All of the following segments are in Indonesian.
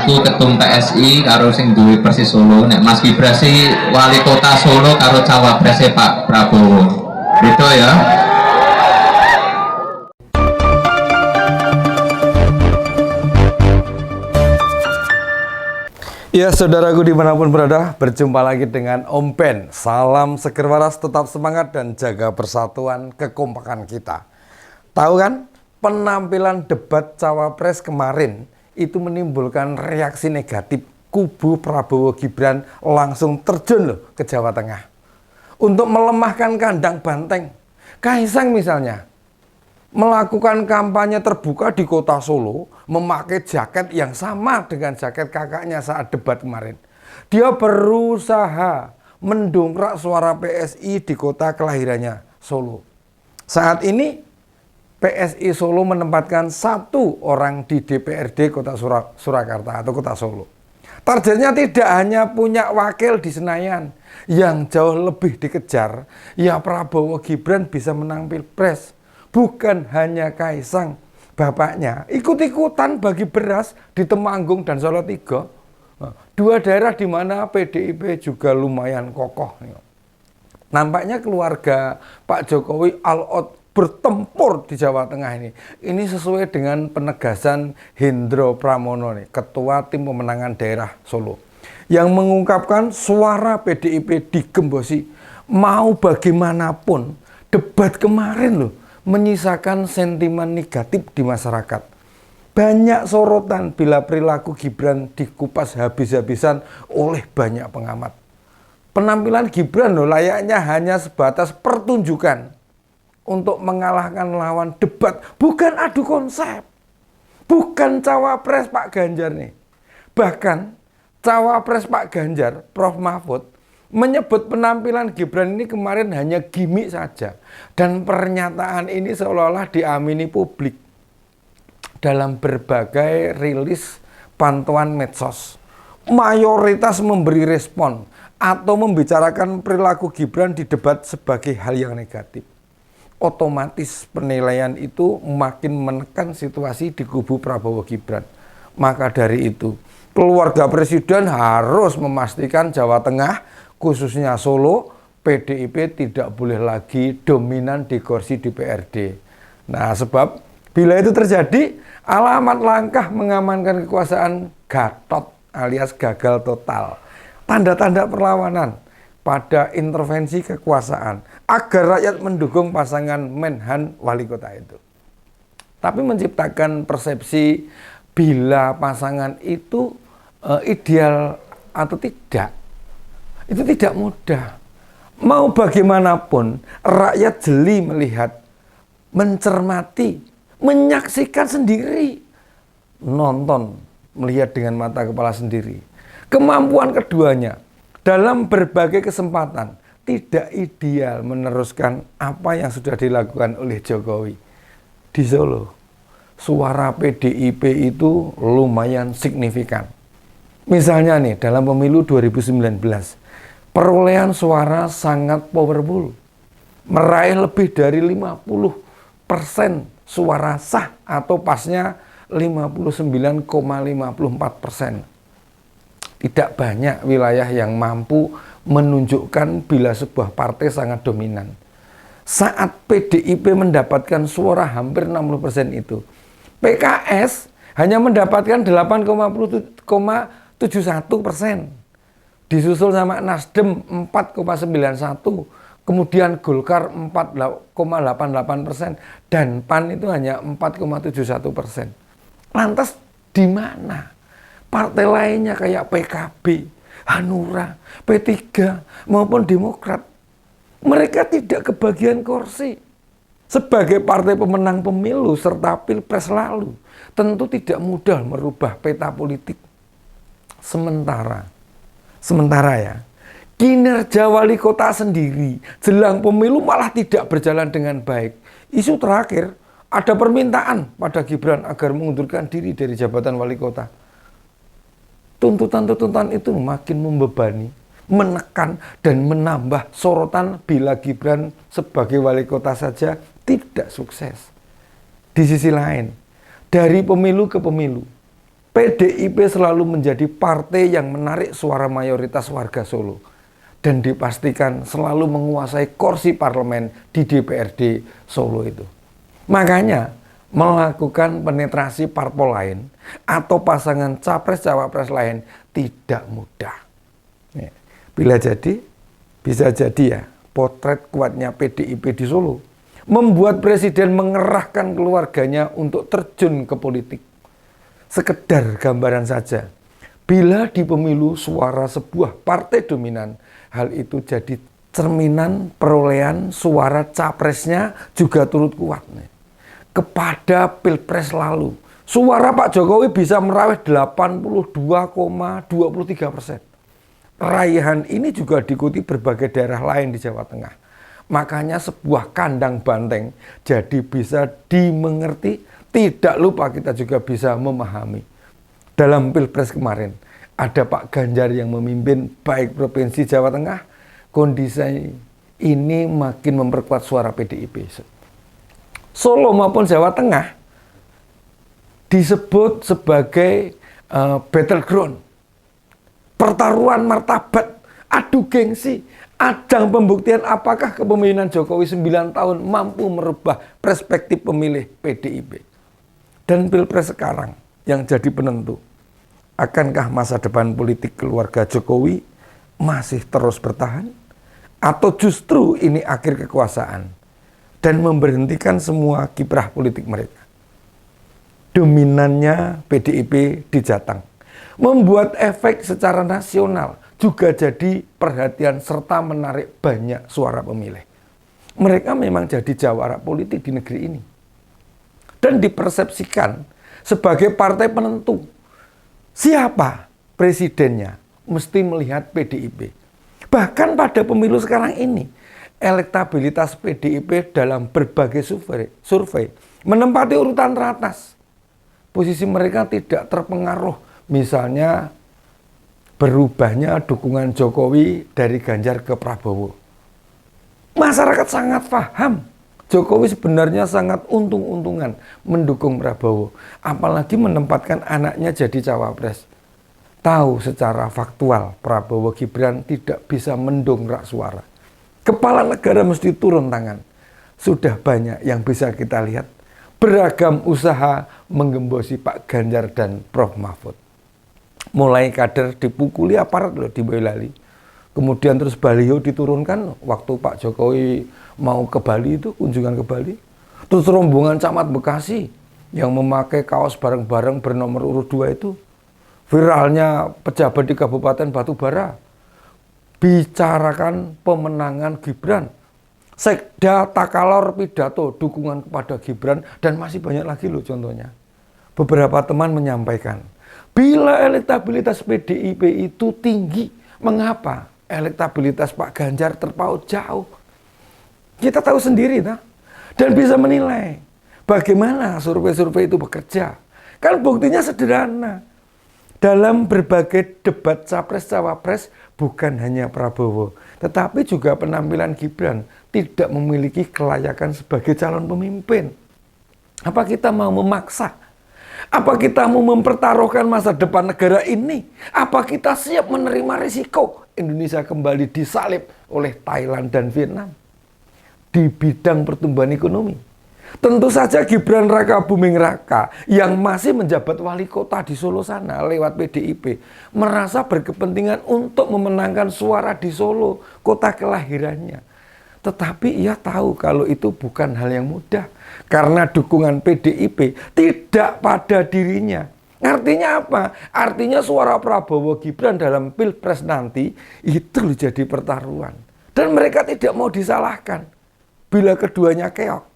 aku ketum PSI karo sing duwe Persis Solo, nek Mas Gibran sih wali kota Solo karo cawapresnya Pak Prabowo. Gitu ya. Ya, saudaraku dimanapun berada, berjumpa lagi dengan Om Pen. Salam seger waras, tetap semangat dan jaga persatuan kekompakan kita. Tahu kan, penampilan debat cawapres kemarin itu menimbulkan reaksi negatif. Kubu Prabowo Gibran langsung terjun loh ke Jawa Tengah untuk melemahkan kandang banteng. Kaisang misalnya melakukan kampanye terbuka di kota Solo, memakai jaket yang sama dengan jaket kakaknya saat debat kemarin. Dia berusaha mendongkrak suara PSI di kota kelahirannya, Solo. Saat ini PSI Solo menempatkan 1 orang di DPRD kota Surakarta atau kota Solo. Targetnya tidak hanya punya wakil di Senayan, yang jauh lebih dikejar, ya Prabowo Gibran bisa menang Pilpres. Bukan hanya Kaisang, bapaknya ikut-ikutan bagi beras di Temanggung dan Solo 3. 2 daerah di mana PDIP juga lumayan kokoh. Nampaknya keluarga Pak Jokowi all out bertempur di Jawa Tengah ini. Ini sesuai dengan penegasan Hendro Pramono nih, Ketua Tim Pemenangan Daerah Solo, yang mengungkapkan suara PDIP digembosi. Mau bagaimanapun, debat kemarin loh menyisakan sentimen negatif di masyarakat. Banyak sorotan bila perilaku Gibran dikupas habis-habisan oleh banyak pengamat. Penampilan Gibran loh layaknya hanya sebatas pertunjukan untuk mengalahkan lawan debat, bukan adu konsep. Bukan cawapres Pak Ganjar nih. Bahkan cawapres Pak Ganjar, Prof Mahfud, menyebut penampilan Gibran ini kemarin hanya gimmick saja. Dan pernyataan ini seolah-olah diamini publik dalam berbagai rilis pantauan medsos. Mayoritas memberi respon atau membicarakan perilaku Gibran di debat sebagai hal yang negatif. Otomatis penilaian itu makin menekan situasi di kubu Prabowo Gibran. Maka dari itu, keluarga presiden harus memastikan Jawa Tengah, khususnya Solo, PDIP tidak boleh lagi dominan di kursi DPRD. Nah, sebab bila itu terjadi, alamat langkah mengamankan kekuasaan Gatot alias gagal total. Tanda-tanda perlawanan pada intervensi kekuasaan agar rakyat mendukung pasangan Menhan wali kota itu. Tapi menciptakan persepsi bila pasangan itu ideal atau tidak, itu tidak mudah. Mau bagaimanapun, rakyat jeli melihat, mencermati, menyaksikan sendiri, nonton, melihat dengan mata kepala sendiri. Kemampuan keduanya dalam berbagai kesempatan tidak ideal meneruskan apa yang sudah dilakukan oleh Jokowi di Solo. Suara PDIP itu lumayan signifikan. Misalnya nih, dalam pemilu 2019, perolehan suara sangat powerful, meraih lebih dari 50% suara sah atau pasnya 59,54%. Tidak banyak wilayah yang mampu menunjukkan bila sebuah partai sangat dominan. Saat PDIP mendapatkan suara hampir 60% itu, PKS hanya mendapatkan 8,71%. Disusul sama Nasdem 4,91%, kemudian Golkar 4,88%, dan PAN itu hanya 4,71%. Lantas di mana partai lainnya kayak PKB, Hanura, P3 maupun Demokrat? Mereka tidak kebagian kursi. Sebagai partai pemenang pemilu serta Pilpres lalu, tentu tidak mudah merubah peta politik. Sementara ya, kinerja wali kota sendiri jelang pemilu malah tidak berjalan dengan baik. Isu terakhir, ada permintaan pada Gibran agar mengundurkan diri dari jabatan wali kota. Tuntutan-tuntutan itu makin membebani, menekan dan menambah sorotan bila Gibran sebagai wali kota saja tidak sukses. Di sisi lain, dari pemilu ke pemilu, PDIP selalu menjadi partai yang menarik suara mayoritas warga Solo dan dipastikan selalu menguasai kursi parlemen di DPRD Solo itu. Makanya melakukan penetrasi parpol lain atau pasangan capres-cawapres lain tidak mudah. Bila jadi, bisa jadi ya, potret kuatnya PDIP di Solo membuat presiden mengerahkan keluarganya untuk terjun ke politik. Sekedar gambaran saja, bila di pemilu suara sebuah partai dominan, hal itu jadi cerminan perolehan suara capresnya juga turut kuat. Kepada pilpres lalu, suara Pak Jokowi bisa merawih 82,23%. Raihan ini juga diikuti berbagai daerah lain di Jawa Tengah. Makanya sebuah kandang banteng jadi bisa dimengerti, tidak lupa kita juga bisa memahami. Dalam pilpres kemarin, ada Pak Ganjar yang memimpin baik Provinsi Jawa Tengah, kondisi ini makin memperkuat suara PDIP. Solo maupun Jawa Tengah disebut sebagai battleground, pertaruhan martabat, adu gengsi, ajang pembuktian apakah kepemimpinan Jokowi 9 tahun mampu merubah perspektif pemilih PDIP. Dan pilpres sekarang yang jadi penentu, akankah masa depan politik keluarga Jokowi masih terus bertahan? Atau justru ini akhir kekuasaan dan memberhentikan semua kiprah politik mereka? Dominannya PDIP di Jateng membuat efek secara nasional juga jadi perhatian serta menarik banyak suara pemilih. Mereka memang jadi jawara politik di negeri ini dan dipersepsikan sebagai partai penentu. Siapa presidennya mesti melihat PDIP. Bahkan pada pemilu sekarang ini, elektabilitas PDIP dalam berbagai survei menempati urutan teratas. Posisi mereka tidak terpengaruh misalnya berubahnya dukungan Jokowi dari Ganjar ke Prabowo. Masyarakat sangat paham Jokowi sebenarnya sangat untung-untungan mendukung Prabowo, apalagi menempatkan anaknya jadi cawapres. Tahu secara faktual Prabowo Gibran tidak bisa mendongkrak suara. Kepala negara mesti turun tangan. Sudah banyak yang bisa kita lihat. Beragam usaha menggembosi Pak Ganjar dan Prof Mahfud. Mulai kader dipukuli aparat loh di Boyolali. Kemudian terus baliho diturunkan waktu Pak Jokowi mau ke Bali itu, kunjungan ke Bali. Terus rombongan camat Bekasi yang memakai kaos bareng-bareng bernomor urut 2 itu. Viralnya pejabat di Kabupaten Batubara. Bicarakan pemenangan Gibran. Sekda takalor pidato dukungan kepada Gibran dan masih banyak lagi loh contohnya. Beberapa teman menyampaikan, bila elektabilitas PDIP itu tinggi, mengapa elektabilitas Pak Ganjar terpaut jauh? Kita tahu sendiri, nah? Dan bisa menilai bagaimana survei-survei itu bekerja. Kan buktinya sederhana. Dalam berbagai debat capres-cawapres, bukan hanya Prabowo, tetapi juga penampilan Gibran tidak memiliki kelayakan sebagai calon pemimpin. Apa kita mau memaksa? Apa kita mau mempertaruhkan masa depan negara ini? Apa kita siap menerima risiko Indonesia kembali disalib oleh Thailand dan Vietnam? Di bidang pertumbuhan ekonomi, tentu saja Gibran Raka Buming Raka yang masih menjabat wali kota di Solo sana lewat PDIP merasa berkepentingan untuk memenangkan suara di Solo, kota kelahirannya. Tetapi ia tahu kalau itu bukan hal yang mudah karena dukungan PDIP tidak pada dirinya. Artinya apa? Artinya suara Prabowo Gibran dalam Pilpres nanti itu jadi pertaruhan. Dan mereka tidak mau disalahkan bila keduanya keok.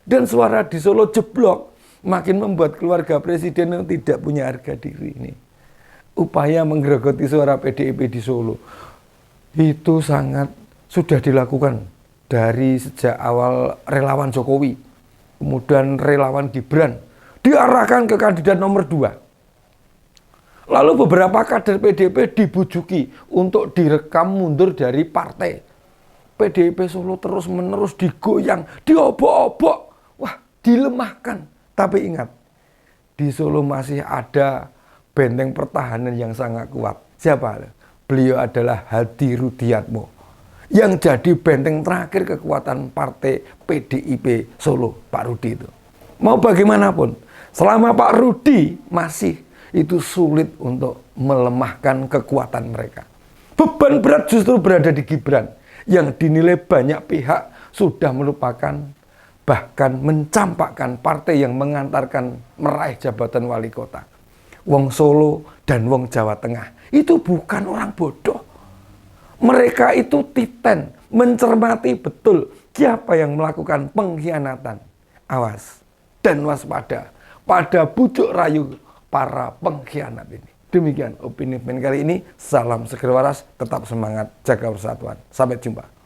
Dan suara di Solo jeblok makin membuat keluarga presiden yang tidak punya harga diri ini. Upaya menggerogoti suara PDIP di Solo itu sangat sudah dilakukan dari sejak awal relawan Jokowi, kemudian relawan Gibran diarahkan ke kandidat nomor 2. Lalu beberapa kader PDIP dibujuki untuk direkam mundur dari partai. PDIP Solo terus-menerus digoyang, diobok-obok, wah dilemahkan. Tapi ingat, di Solo masih ada benteng pertahanan yang sangat kuat. Siapa? Beliau adalah Hadi Rudiatmo yang jadi benteng terakhir kekuatan partai PDIP Solo, Pak Rudi itu. Mau bagaimanapun, selama Pak Rudi masih, itu sulit untuk melemahkan kekuatan mereka. Beban berat justru berada di Gibran yang dinilai banyak pihak sudah melupakan, bahkan mencampakkan partai yang mengantarkan meraih jabatan wali kota. Wong Solo dan wong Jawa Tengah itu bukan orang bodoh. Mereka itu titen, mencermati betul siapa yang melakukan pengkhianatan. Awas dan waspada pada bujuk rayu para pengkhianat ini. Demikian opini kali ini. Salam seger waras, tetap semangat, jaga persatuan. Sampai jumpa.